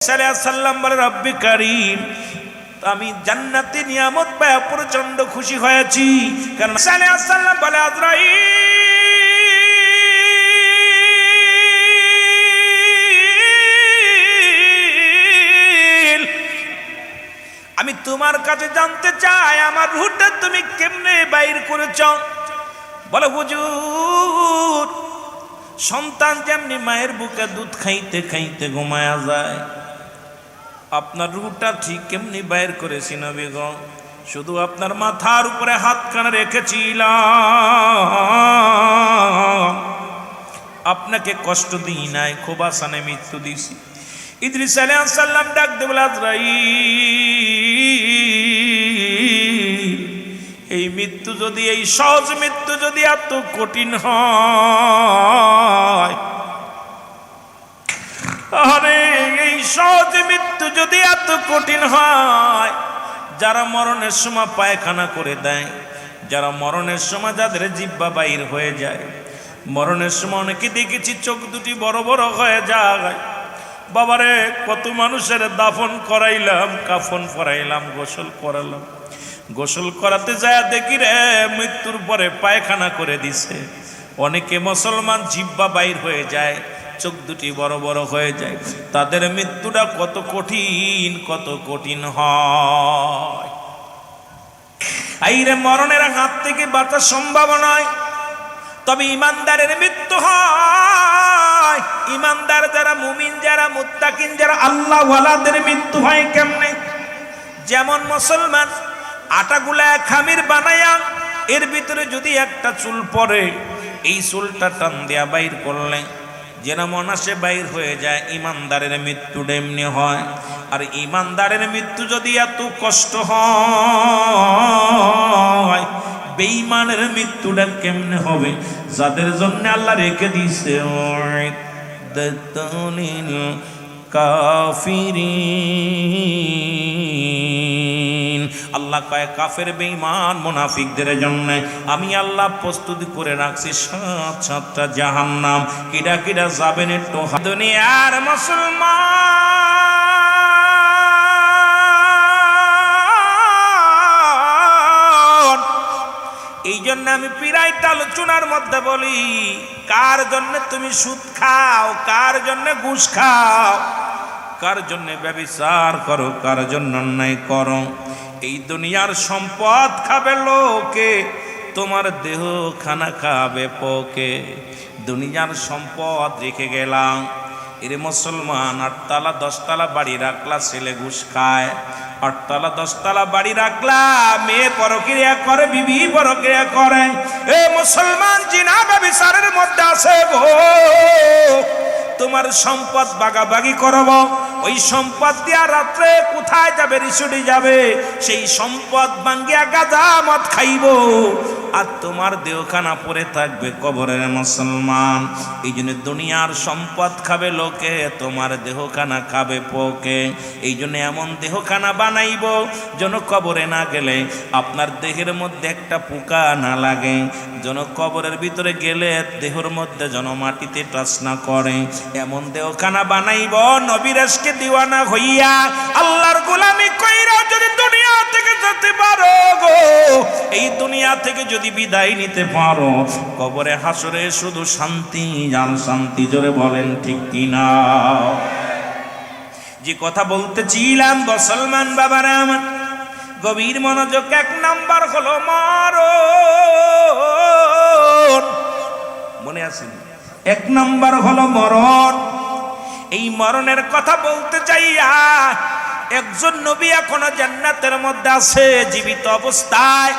সাল্লাম বলে রব্বি কারীম, আমি জান্নাতি নিয়ামত পেয়ে প্রচন্ড খুশি হয়েছি। কারণ সাল্লাম বলে আজরাইল, আমি তোমার কাছে জানতে চাই আমার রূহটা তুমি কেমনে বাইর করেছ। বলে হুজুর, সন্তান যেমনি মায়ের বুকে দুধ খাইতে খাইতে ঘুমায়া যায়, আপনার রূহটা ঠিক কেমনি বাইর করেছি নবী গো। শুধু আপনার মাথার উপরে হাতখানা রেখেছিলাম, আপনাকে কষ্ট দিই নাই, খুব আসানে মৃত্যু দিছি। ইদ্রিস আলাইহিস সালাম ডাক দিয়ে বলে আজরাইল, এই মৃত্যু যদি, এই সহজ মৃত্যু যদি এত কঠিন হয়, আরে এই সহজ মৃত্যু যদি এত কঠিন হয়, যারা মরণের সময় পায়খানা করে দেয়, যারা মরণের সময় যাদের জিহ্বা বাইর হয়ে যায়, মরণের সময় অনেকে দেখেছি চোখ দুটি বড় বড় হয়ে যায়। বাবারে, কত মানুষের দাফন করাইলাম, কাফন পরাইলাম, গোসল করালাম, গোসল করাতে যায় দেখি রে মৃত্যুর পরে পায়খানা করে দিছে। অনেকে মুসলমান জিহ্বা বাইর হয়ে যায়, চোখ দুটি বড় বড় হয়ে যায়। তাদের মৃত্যুটা কত কঠিন, কত কঠিন হয়। আইরে মরণের হাত থেকে বাঁচা সম্ভব নয়, তবে ইমানদারের মৃত্যু হয়। ইমানদার যারা, মুমিন যারা, মুত্তাকিন যারা, আল্লাহ ওয়ালাদের মৃত্যু হয় কেমনে? যেমন মুসলমান আটাগুলা খামির বানায়া এর ভিতরে যদি একটা চুল পড়ে, এই চুলটা টান দেয়া বাইর করলে যেন মনাসে বাইর হয়ে যায়, ইমানদারের মৃত্যুটা এমনি হয়। আর ইমানদারের মৃত্যু যদি এত কষ্ট হয়, বেঈমানের মৃত্যুটা কেমনে হবে? যাদের জন্য আল্লাহ রেখে দিয়েছে কাফিরিন, আল্লাহ কয় কাফের বেঈমান মুনাফিকদের জন্য আমি আল্লাহ প্রস্তুতি করে রাখছি ৭টা জাহান্নাম। কিডা কিডা যাবেন একটু দুনিয়ার মুসলমান। এই জন্য আমি পিরাইট আলোচনার মধ্যে বলি, কার জন্য তুমি সুদ খাও, কার জন্য ঘুষ খাও, কার জন্য ব্যভিচার করো, কার জন্য অন্যায় করো। এই দুনিয়ার সম্পদ খাবে লোকে, তোমার দেহ খানা খাবে পোকে। দুনিয়ার সম্পদ রেখে গেলাম, এর মুসলমান 8তলা 10তলা বাড়ি রাখলা, ছেলে ঘুষ খায়। 8তলা 10তলা বাড়ি রাখলা, মেয়ে পরক্রিয়া করে, বিবি পরক্রিয়া করে। এ মুসলমান জিনা ব্যভিচারের মধ্যে আছে গো। তোমার সম্পদ ভাগাভাগি করব, ওই সম্পদ দিয়া রাত্রে কোথায় যাবে? রিসুডি যাবে, সেই সম্পদ ভাঙ্গিয়া গাঁজা মদ খাইব, আর তোমার দেহখানা পড়ে থাকবে কবরের মুসলমান। এই জন্য দুনিয়ার সম্পদ খাবে লোকে, তোমার দেহখানা খাবে পোকে। এই জন্য এমন দেহখানা বানাইব যেন কবরে না গেলে আপনার দেহের মধ্যে একটা পোকা না লাগে, যেন কবরের ভিতরে গেলে দেহের মধ্যে যেন মাটিতে টাচ না করে। এমন দেহখানা বানাইব নবীর আশকে দিওয়ানা হইয়া আল্লাহর গোলামি কইরা যদি দুনিয়া থেকে যেতে পারো গো, এই দুনিয়া থেকে যদি বিদায় নিতে পারো, কবরে হাসরে শুধু শান্তি আর শান্তি। জোরে বলেন ঠিক কিনা? যে কথা বলতেছিলাম মুসলমান বাবারা আমার, গভীর মনোযোগ। 1 নাম্বার হলো মরণ। মনে আছে? 1 নাম্বার হলো মরণ। এই মরণের কথা বলতে চাইয়া একজন নবী এখনো জান্নাতের মধ্যে আছে জীবিত অবস্থায়।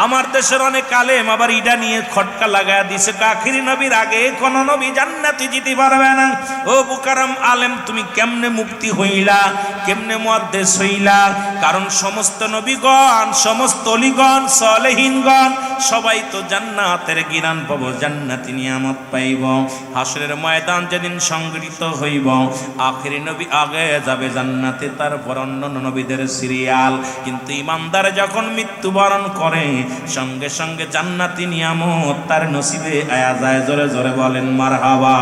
আমার দেশের অনেক আলেম আবার ইডা নিয়ে খটকা লাগায় দিছে, আখিরি নবীর আগে কোন নবী জান্নাতে যেতে পারবে না। ও বুকারাম আলেম, তুমি কেমনে মুক্তি হইলা, কেমনে মুআদ্দেস হইলা? কারণ সমস্ত নবীগণ, সমস্ত অলিগণ, সালেহিনগণ সবাই তো জান্নাতের গিরান পাবো, জান্নাতি নিয়ামত পাইব। হাসরের ময়দান যেদিন সংগঠিত হইব, আখিরি নবী আগে যাবে জান্নাতে, তারপর অন্য নবীদের সিরিয়াল। কিন্তু ইমানদার যখন মৃত্যুবরণ করে, সঙ্গে সঙ্গে জান্নাতি নিয়ামত তার নসিবে আয়া যায়। জোরে জোরে বলেন মারহাবা।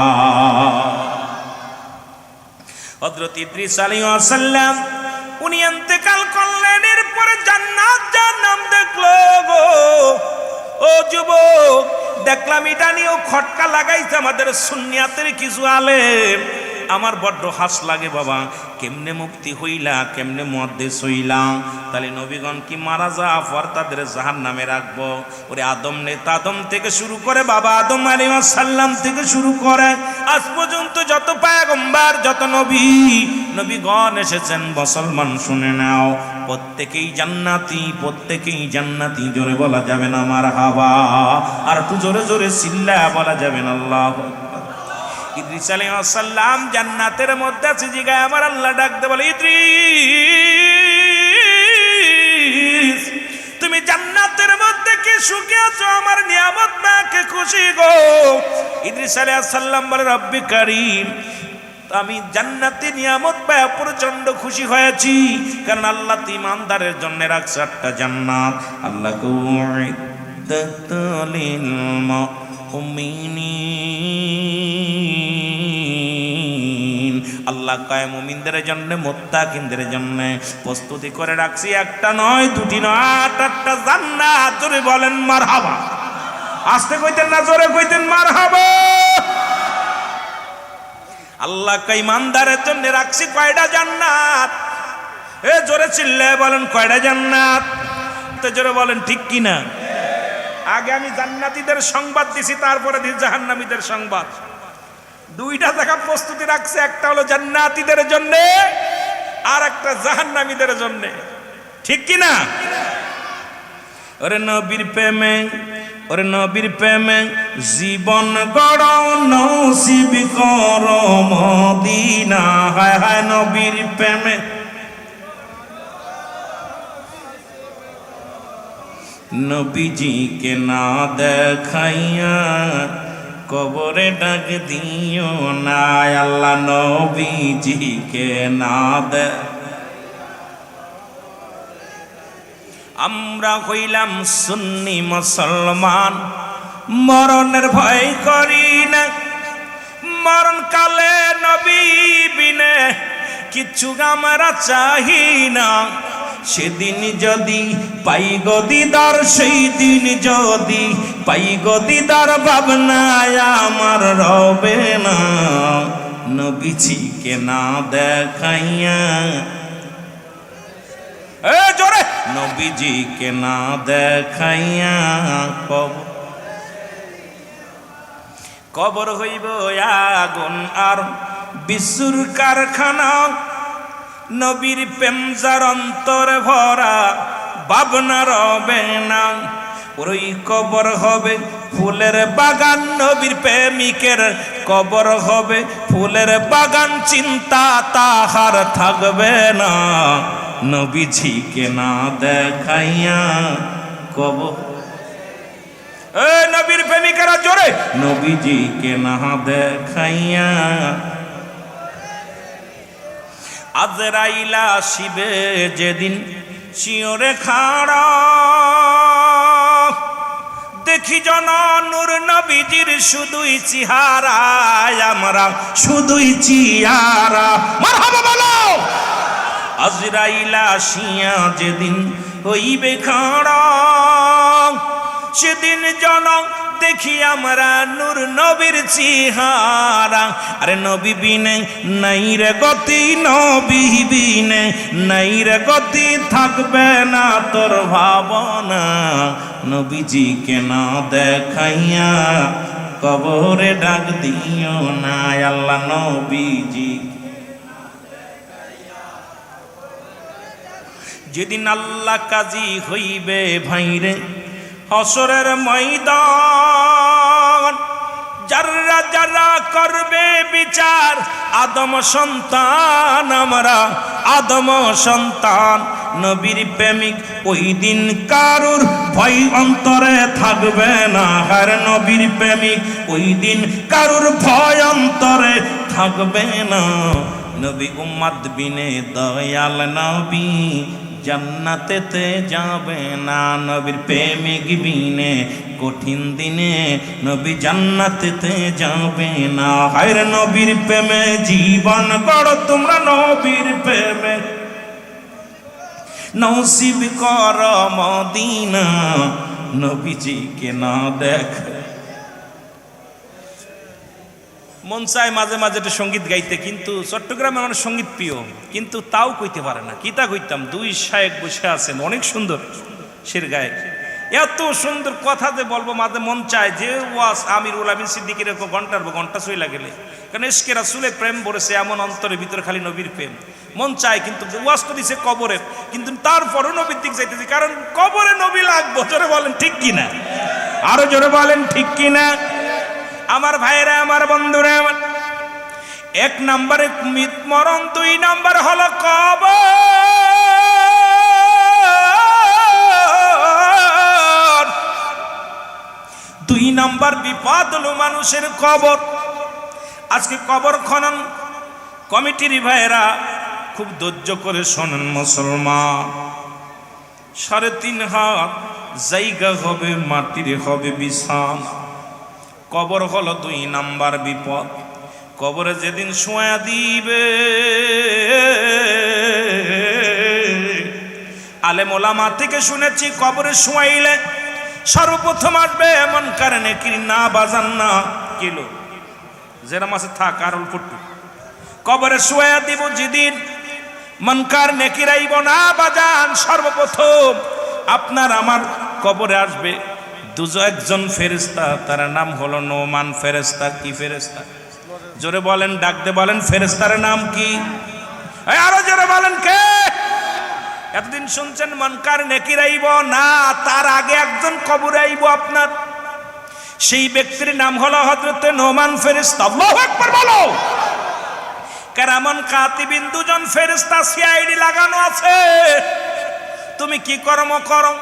হযরত ইদ্রিস আলাইহিস সালাম উনি ইন্তেকাল করলেন, এরপরে জান্নাত জাহান্নাম দেখলো গো। ও যুবক, দেখলাম এটা নিয়েও খটকা লাগাইছে আমাদের সুন্নিয়াতের কিছু আলেম। আমার বড্ড হাস লাগে বাবা, কেমনে মুক্তি হইলা, কেমনে মুহাদ্দিস হইলা? তাহলে নবীগণ কি মারা যাওয়ার পর তাদের জাহান্নামে রাখবো? ওরে আদম নেতা আদম থেকে শুরু করে বাবা আদম আলাইহিস সালাম থেকে শুরু করে আজ পর্যন্ত যত পয়গম্বর, যত নবীগণ এসেছেন, মুসলমান শুনে নাও, প্রত্যেকেই জান্নাতি, প্রত্যেকেই জান্নাতি। জোরে বলা যাবে না মারহাবা? আর একটু জোরে জোরে চিল্লা বলা যাবে না আল্লাহু আকবার। ইদ্রিস আলাইহিস সালাম জান্নাতের মধ্যে আছে, জিগায় আমার আল্লাহ ডাক দে বলে, ইদ্রিস তুমি জান্নাতের মধ্যে কি সুখে আছো? আমার নিয়ামত পাকে খুশি গো। ইদ্রিস আলাইহিস সালাম বলে, রব্বি কারীম, আমি জান্নাতি নিয়ামত পায় প্রচন্ড খুশি হয়েছি, কারণ আল্লাহ ঈমানদারের জন্য রাখছে একটা জান্নাত। আল্লাহ কুইদাতুল মুমিনিন, আল্লাহ কয় মুমিনদের জন্য, মুত্তাকিনদের জন্য প্রস্তুতি করে রাখছি, একটা নয়, দুটি নয়, 8টা জান্নাত। জোরে বলেন মারহাবা। আস্তে কইতেন না, জোরে কইতেন মারহাবা। আল্লাহ কয় ইমানদারের জন্য রাখছি কয়টা জান্নাত? এ জোরে চিল্লায় বলেন কয়টা জান্নাত? তো জোরে বলেন ঠিক কি না? আগে আমি জান্নাতীদের সংবাদ দিছি, তারপরে দিই জাহান্নামীদের সংবাদ। দুইটা জায়গা প্রস্তুতি রাখছে, একটা হলো জান্নাতীদের জন্য আর একটা জাহান্নামীদের জন্য, ঠিক কি না? ওরে নবীর প্রেমে, ওরে নবীর প্রেমে জীবন গড়াও, নসিব করো মদিনা। হায় হায় নবীর প্রেমে, নবীজিকে না দেখাইয়া কবরে ডাক দিও না। আল্লাহ নবীজিকে না দে। আমরা হইলাম সুন্নি মুসলমান, মরণের ভয় করি না। মরণ কালে নবী বিনে কিছু আমরা চাহি না। সেদিন যদি পাই গো দিদার, সেই দিন যদি পাই গো দিদার, ভাবনায় আমার রবে না। নবীজিকে না দেখাইয়া, এ জোরে, নবীজিকে না দেখাইয়া কবর হইব আগুন আর বিশুর কারখানা। নবীর প্রেম যার অন্তরে ভরা, ভাবনা রবে না। ওই কবর হবে ফুলের বাগান, নবীর প্রেমিকের কবর হবে ফুলের বাগান, চিন্তা তাহার থাকবে না। নবীজিকে না দেখাইয়া কবর, এ নবীর প্রেমিকেরা জোরে, নবীজিকে না দেখাইয়া আজরাইল আসিবে যেদিন শিওরে খাড়া। দেখি জন নূর নবীজির শুধুই চেহারা, আমরা শুধুই চেহারা। মারহাবা বলো। আজরাইল আসিয়া যেদিন হইবে খাড়া, সেদিন জন দেখি আমরা নূর নবীর চেহারা। আরে নবী বিনে নাই রে গতি, নবী বিনে নাই রে গতি, থাকবে না তোর ভাবনা। নবীজিকে না দেখাইয়া কবরে ডাক দিও না। আল্লাহ নবীজি যেদিন আল্লাহ কাজী হইবে ভাইরে হাসরের ময়দান, যারা যারা করবে বিচার, আদম সন্তান আমরা, আদম সন্তান। নবীর প্রেমিক ওই দিন কারুর ভয় অন্তরে থাকবে না। হার নবীর প্রেমিক ওই দিন কারুর ভয় অন্তরে থাকবে না। নবী উম্মত বিনে দয়াল নবী জান্নাতেতে যাবে না। নবীর প্রেমিক বিনে কঠিন দিনে নবী জান্নাতেতে যাবে না। হায়রে নবীর প্রেমে জীবন গড়ো তোমরা, নবীর প্রেমে নসিব কর মদিনা, নবীজিকে না দেখ। মন চায় মাঝে মাঝে একটা সঙ্গীত গাইতে, কিন্তু চট্টগ্রামে আমার সঙ্গীত প্রিয়, কিন্তু তাও কইতে পারে না। কিতা কইতাম, দুই শায়েক বসে আছেন, অনেক সুন্দর সের গায়ে, এত সুন্দর কথা যে বলবো, মাঝে মন চায় যে ওয়াজ আমিরুল আমিন সিদ্দিকের ঘন্টার ঘন্টা চইলা গেলে, কারণ এসকে রাসূলের প্রেম ভরেছে এমন অন্তরের ভিতরে, খালি নবীর প্রেম মন চায়। কিন্তু ওয়াজ তো দিছে কবরের, কিন্তু তারপরও নবীর দিক যাইতেছি, কারণ কবরে নবী লাগবো। জোরে বলেন ঠিক কিনা, আরো জোরে বলেন ঠিক কিনা। আমার ভাইরা, আমার বন্ধুরা, আমার এক নম্বরে মরণ, দুই নম্বর হলো কবর, দুই নম্বর বিপদ হলো মানুষের কবর। আজকে কবর খনন কমিটির ভাইরা খুব ধৈর্য করে শোনেন মুসলমান, 3.5 হাত জায়গা হবে, মাটির হবে বিছানা। কবর হলো 2 নাম্বার বিপদ। কবরে যেদিন শোয়া দিবে, আলেম ওলামা থেকে শুনেছি কবরে শোয়াইলে সর্বপ্রথম আসবে এমন কারণে কি না বাজান না কিলো যেরা মাসে থাক আর ফুটু কবরে শোয়া দিব যেদিন মনকার নেকিরাইব না বাজান, সর্বপ্রথম আপনার আমার কবরে আসবে একজন ফেরেশতা, তার নাম হলো নোমান ফেরেশতা। কি ফেরেশতা? জোরে বলেন, ডাকতে বলেন, ফেরেশতার নাম কি? আরো জোরে বলেন কে? এতদিন শুনছেন মনকার নেকির আইব না, তার আগে একজন কবরে আইব আপনার, সেই ব্যক্তির নাম হলো হযরতে নোমান ফেরেশতা। আল্লাহু আকবার বলো। কেরামান কাতিবিন, 2 জন ফেরেশতা সিআইডি লাগানো আছে। তুমি কি কর্ম করো,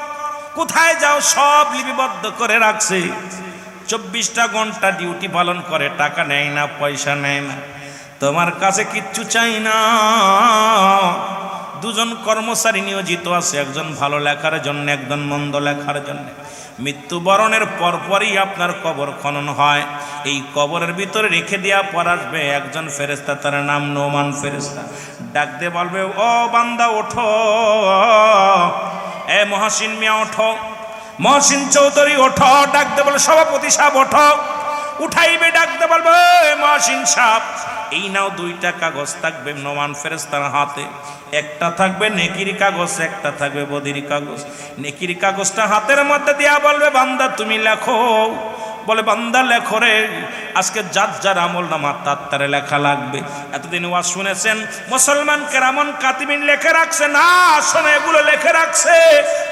কোথায় যাও, সব লিপিবদ্ধ করে রাখছে। 24টা ঘন্টা ডিউটি পালন করে, টাকা নেয় না, পয়সা নেয় না, তোমার কাছে কিচ্ছু চাই না। 2 জন কর্মচারী নিয়োজিত আছে, একজন ভালো লেখার জন্য, একজন মন্দ লেখার জন্য। মৃত্যুবরণের পরপরই আপনার কবর খনন হয়। এই কবরের ভিতরে রেখে দেওয়া পর আসবে একজন ফেরেশতা, তার নাম নোমান ফেরেশতা। ডাক দিয়ে বলবে, ও বান্দা ওঠো, এ মহসিন মিয়া ওঠো, মহসিন চৌধুরী ওঠো। ডাকতে বলে, সভাপতি সাহেব ওঠো। উঠাইবে, ডাকতে বলবে, মহসিন সাহেব এই নাও 2টা কাগজ থাকবে নোমান ফেরেশতার হাতে, একটা থাকবে নেকির কাগজ, একটা থাকবে বদির কাগজ। নেকির কাগজটা হাতের মধ্যে দিয়া বলবে, বান্দা তুমি লেখো। বলে, বান্দা লেখো রে, আজকে যার যার আমল নামা তার লেখা লাগবে। এতদিন ওয়াজ শুনেছেন মুসলমান কেরামন কাতিবিন লেখে রাখছে না, শোনে এগুলো লেখে রাখছে,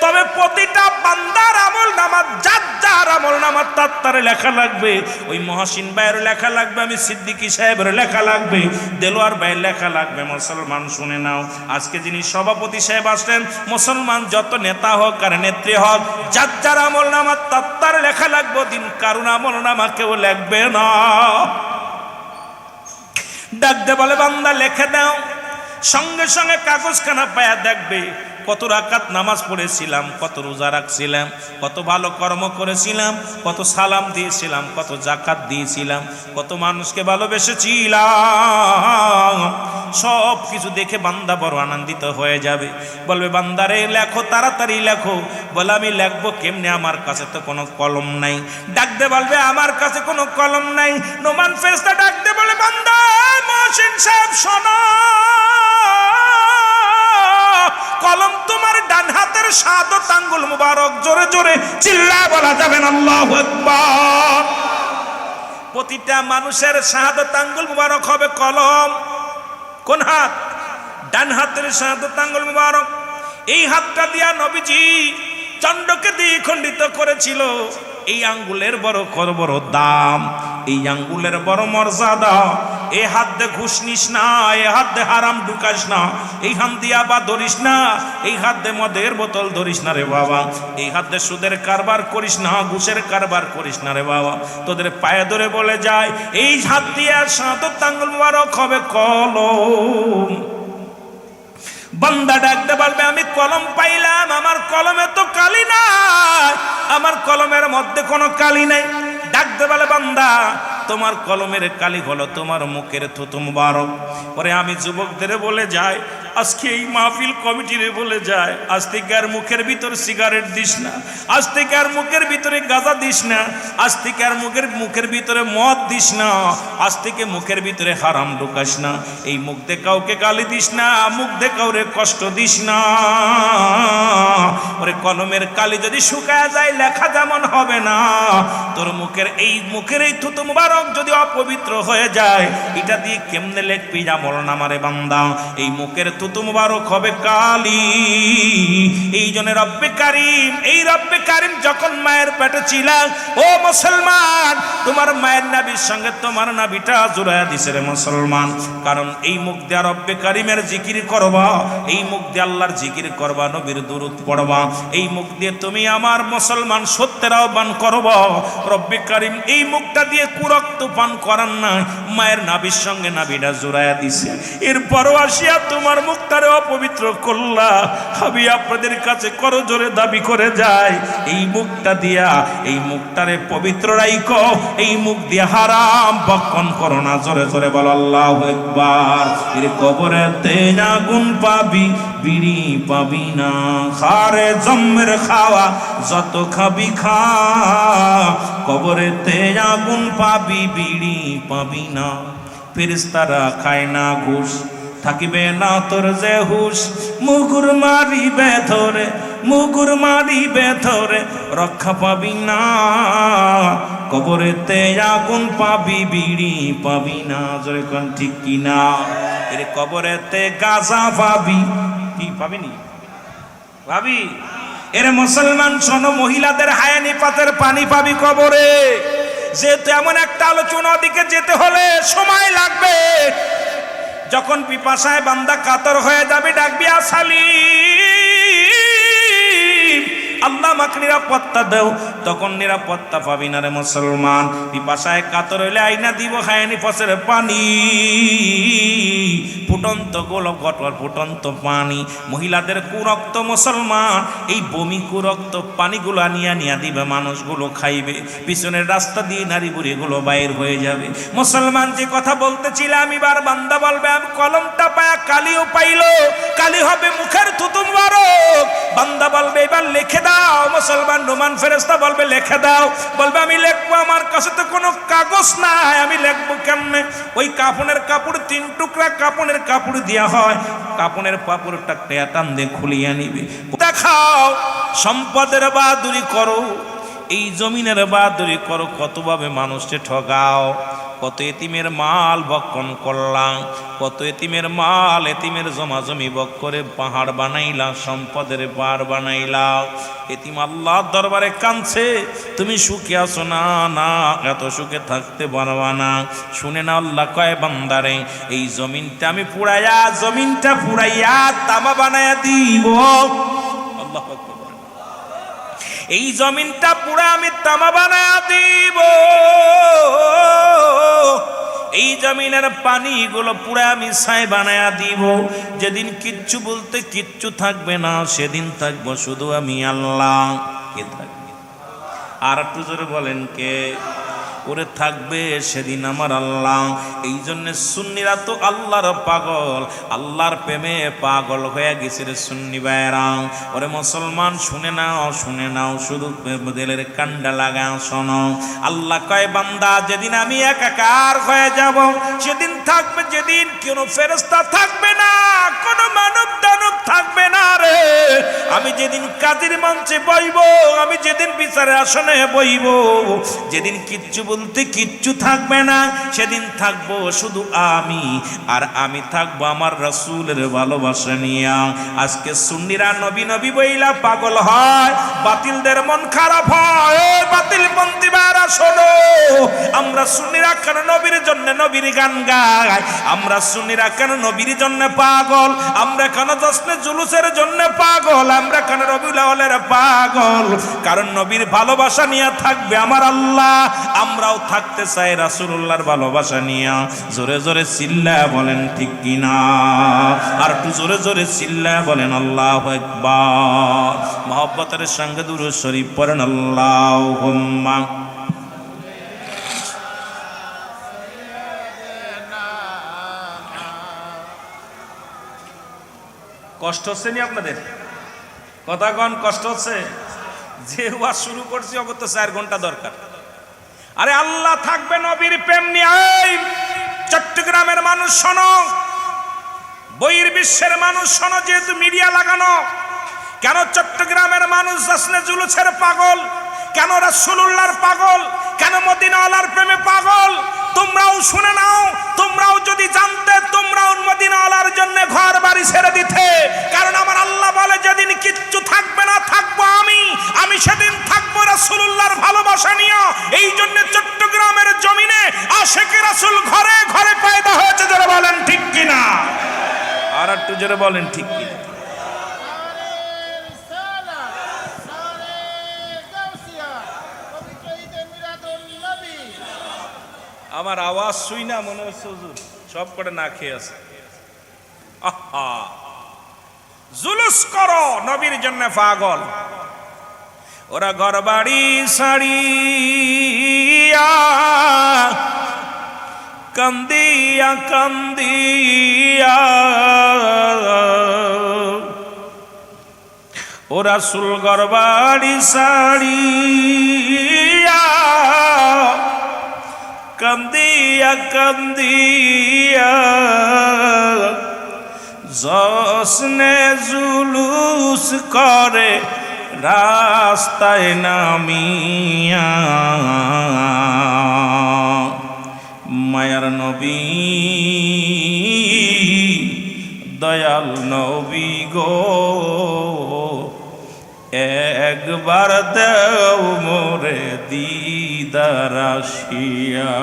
তবে প্রতিটা বান্দার আমল নামা যার যার আমল নামা তার লেখা লাগবে। ওই মহসিন ভাইয়ের লেখা লাগবে, আমি সিদ্দিকী সাহেবের লেখা লাগবে, দেলোয়ার ভাইয়ের লেখা লাগবে। মুসলমান শুনে নাও, আজকে যিনি সভাপতি সাহেব আসলেন, মুসলমান যত নেতা হোক আর নেত্রী হোক, যার যার আমল নামা তার লেখা লাগবে। দিন কারণ আমল নামা কেউ লিখবে না। ডাকতে বলে, বান্দা লেখে দাও। সঙ্গে সঙ্গে কাগজখানা পায়া দেখবে কত রাকাত নামাজ পড়েছিলাম, কত রোজা রাখছিলাম, কত ভালো কর্ম করেছিলাম, কত সালাম দিয়েছিলাম, কত জাকাত দিয়েছিলাম, কত মানুষকে ভালোবেসেছিলাম। সব কিছু দেখে বান্দা বড় আনন্দিত হয়ে যাবে। বলবে, বান্দারে লেখো, তাড়াতাড়ি লেখো। বলে, আমি লেখবো কেমনে, আমার কাছে তো কোনো কলম নাই। ডাকতে বলবে, আমার কাছে কোনো কলম নাই। নোমান ফেরেশতা ডাকতে বলে, বান্দা মহসিন সাহেব শোনো, কলম তোমার ডান হাতের শাহাদাত আঙ্গুল মুবারক। জোরে জোরে চিল্লায় বলা যাবে না আল্লাহু আকবার। প্রতিটা মানুষের শাহাদাত আঙ্গুল মুবারক হবে কলম। কোন হাত? ডান হাতের শাহাদাত আঙ্গুল মুবারক। এই হাতটা দিয়া নবীজি চন্ডকে দ্বিখণ্ডিত করেছিল। এই আঙ্গুলের বড় বড় দাম, এই আঙ্গুলের বড় মর্যাদা। এই হাত দিয়ে ঘুষ নিস না, এই হাত দিয়ে হারাম ঢুকাস না, এই হাত দিয়ে আবার ধরিস না, এই হাত দিয়ে মদের বোতল ধরিস না রে বাবা, এই হাত দিয়ে সুদের কারবার করিস না, ঘুষের কারবার করিস না রে বাবা। তোদের পায়ে ধরে বলে যায়, এই হাত দিয়ে শাহাদাত আঙ্গুল মুবারক হবে কলম। বান্দা ডাকতে বলবে আমি কলম পাইলাম, আমার কলমে তো কালি নাই, আমার কলমের মধ্যে কোনো কালি নাই। ডাকতে বলে বান্দা তোমার কলমের কালি হলো তোমার মুখের থুতু মুবারক। পরে আমি যুবকদের বলে যাই, আজকে এই মাহফিল কমিটিরে বলে যায়, আজ থেকে আর মুখের ভিতর সিগারেট দিস না, আজ থেকে আর মুখের ভিতরে গাঁজা দিস না, আজ থেকে আর মুখের ভিতরে মদ দিস না, আজ থেকে মুখের ভিতরে হারাম ঢুকাস না, এই মুখ দিয়ে কাউকে গালি দিস না, মুখ দিয়ে কাউরে কষ্ট দিস না। ওরে কলমের কালি যদি শুকায় যায় লেখা যেমন হবে না, তোর মুখের এই থুতু মুবারক যদি অপবিত্র হয়ে যায়, এটা দিয়ে কেমনে লিখবি আমলনামারে বান্দা? এই মুখের থুতু মুবারক হবে কালি। এই জন্য রব্বে কারিম যখন মায়ের পেটে ছিল, ও মুসলমান, তোমার মায়ের নাভির সঙ্গে তোমার নাভিটা জুড়াইয়া দিছে রে মুসলমান। কারণ এই মুখ দিয়ে রব্বে কারিমের জিকির করবা, এই মুখ দিয়ে আল্লাহর জিকির করবা, নবীর দুরূদ পড়বা, এই মুখ দিয়ে তুমি আমার মুসলমান সত্যের আহ্বান করবা। রব্বে কারিম এই মুখটা দিয়ে কুরক্ত পান করান না, মায়ের নাভির সঙ্গে নাভিটা জুড়াইয়া দিছে। এরপরও আসিয়া তোমার মুখটারে অপবিত্র করলা। আমি আপনাদের কাছে করজোরে দাবি করে যাই, এই মুখটা দিয়া এই মুখটারে পবিত্র রাইখো, এই মুখ দিয়ে হারাম বক্ষণ করো না। জোরে জোরে বল আল্লাহু আকবার। এর কবরেতে আগুন পাবি, বিড়ি পাবি না, খারে জম্মের খাওয়া যত খাবি খা, কবরেতে আগুন পাবি, বিড়ি পাবি না। ফেরেশতারা খায় না ঘুষ, থাকিবে না তোর যে হুশ, মুগুর মারিবে ধরে, মুগুর মারিবে ধরে, রক্ষা পাবি না। কবরেতে আগুন পাবি, বিড়ি পাবি না। জোরে কোন ঠিক কিনা? এর কবরেতে গাঁজা পাবি, কি পাবিনি ভাবি? এর মুসলমান শোনো, মহিলাদের হায়ানি পাতের পানি পাবি কবরে। যেহেতু এমন একটা আলোচনা দিকে যেতে হলে সময় লাগবে, যখন পিপাসায় বান্দা কাতর হয়ে যাবে ডাকবি আসালি, আল্লাহ আমাকে নিরাপত্তা দাও, তখন নিরাপত্তা পাবি না রে মুসলমান। পিপাসায় কাতর হইলে আইনা দিব হায়ানি ফসের পানি, ফুটন্ত গোলক ঘটর ফুটন্ত পানি। মহিলাদের কুরক্ত মুসলমান, এই বমি কুরক্ত পানিগুলো নিয়া দিবে, মানুষগুলো খাইবে, পিছনের রাস্তা দিয়ে নারী বুড়িগুলো বাইর হয়ে যাবে। মুসলমান যে কথা বলতেছিলাম, এবার বান্দা বলবে আমি কলমটা পায়া কালিও পাইলো, কালি হবে মুখের থুতু মুবারক। বান্দা বলবে এবার লিখে দাও। মুসলমান নোমান ফেরেশতা বলবে লিখে দাও। বলবে আমি লিখবো, আমার কাছে তো কোনো কাগজ নাই, আমি লিখবো কেমনে? ওই কাপড়ের কাপড় 3 টুকরা কাপড়ের কাপড় দিয়া হয়, কাপড়ের কাপড়টা টান দিয়ে খুলিয়া নিবে। দেখাও সম্পদের বাহাদুরি করো, এই জমিনের বাহাদুরি করো, কতভাবে মানুষকে ঠকাও, কত এতিমের মাল ভক্ষণ করলাম, কত এতিমের মাল এতিমের জমা জমি ভোগ করে পাহাড় বানাইলা, সম্পদের পাহাড় বানাইলা। এতিম আল্লাহর দরবারে কাঁদছে, তুমি সুখে আছো না? না, এত সুখে থাকতে পারবা না। শুনে না, আল্লাহ কয় বান্দারে এই জমিনটা আমি পুড়াইয়া তামা বানাইয়া দিব। আল্লাহু আকবার। এই জমিনটা পুরা আমি তামা বানাইয়া দিব, এই জমিনের পানিগুলো পুরা আমি ছাই বানায়া দিব। যেদিন কিচ্ছু বলতে কিচ্ছু থাকবে না, সেদিন থাকবো শুধু আমি আল্লাহ। কে থাকবে? আর একটু জোরে বলেন কে? ওরে থাকবে সেদিন আমার আল্লাহ। এই জন্য সুন্নিরা তো আল্লাহর পাগল, আল্লাহর প্রেমে পাগল হয়ে গেছে রে সুন্নি ভাইরা। ওরে মুসলমান শুনে নাও, শুধু দিলের কান্ডা লাগাও, শোনো। আল্লাহ কয় বান্দা যেদিন আমি একাকার হয়ে যাব, সেদিন থাকবে, যেদিন কোনো ফেরেশতা থাকবে না, কোনো মানব দানব থাকবে না রে। আমি যেদিন কাজের মঞ্চে বইব, আমি যেদিন বিচারের আসনে বইব, যেদিন কিচ্ছু বলতে কিচ্ছু থাকবে না, সেদিন থাকবো শুধু আমি, আর আমি থাকবো আমার রাসূলের ভালোবাসা নিয়ে। আজকে সুন্নিরা নবী নবী বইলা পাগল হয়, বাতিলদের মন খারাপ হয়। বাতিলপন্থী ভাইরা শোনো, আমরা সুন্নিরা কেন নবীর জন্য নবীর গান গাই? আমরা সুন্নিরা কেন নবীর জন্য পাগল? আমরা কেন জশ্নে জুলুসের জন্য পাগল? আমরা কেন রবিউল রাব্বিল আলামিনের পাগল, কারণ নবীর ভালোবাসা নিয়ে থাকবে আমার আল্লাহ, আমরাও থাকতে চাই রাসূলুল্লাহর ভালোবাসা নিয়ে। জোরে জোরে চিল্লা বলেন ঠিক কিনা, আর একটু জোরে জোরে চিল্লা বলেন আল্লাহু আকবার। মহব্বতের সঙ্গে দুরূদ শরীফ পড়েন আল্লাহুম্মা। কষ্ট হচ্ছে নি আপনাদের? কথা কন, কষ্ট হচ্ছে? যে ওয়াজ শুরু করছি অগত 4 ঘন্টা দরকার। আরে আল্লাহ থাকবে নবীর প্রেম নিয়ে। এই চট্টগ্রামের মানুষ শোনো, বহির বিশ্বের মানুষ শোনো, যেহেতু মিডিয়া লাগানো, কেন চট্টগ্রামের মানুষ জাসনে জুলুসের পাগল, কেন রাসূলুল্লাহর পাগল, কেন মদিনাওয়ালার প্রেমে পাগল, তোমরাও শুনে নাও। তোমরাও যদি জানতে, তোমরাও মদিনাওয়ালার জন্য ঘর বাড়ি ছেড়ে দিতে। কারণ আমার আল্লাহ বলে, যেদিন কিচ্ছু থাকবে না, থাকবো আমি সেদিন থাকবো রাসূলুল্লাহর ভালোবাসা নিয়ে। এই জন্য চট্টগ্রামের জমিনে আশিকে রাসূল ঘরে ঘরে পয়দা হয়েছে। যারা বলেন ঠিক কিনা, আর একটু জোরে বলেন ঠিক কিনা। আমার আওয়াজ শুই না মনে হচ্ছে হুজুর সব করে না খেয়ে আছে। আহা, জুলুস করো নবীর জন্য পাগল। ওরা ঘর বাড়ি ছাড়িয়া কান্দিয়া কান্দিয়া, ও রাসূল ঘর বাড়ি ছাড়িয়া কান্দিয়া কান্দিয়া, জশ্নে জুলুস করে রাস্তায় নামিয়া। মায়ার নবী দয়াল নবী গো, একবার দেও মোরে দিদার আসিয়া।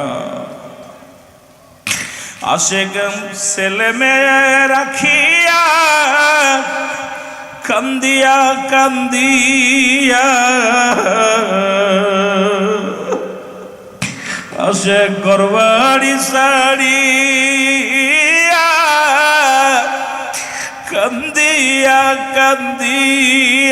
আশিক ছেলে মেয়ে রাখিয়া কান্দিয়া কান্দিয়া, আশিক ঘরবাড়ি ছাড়িয়া কান্দিয়া কান্দিয়া,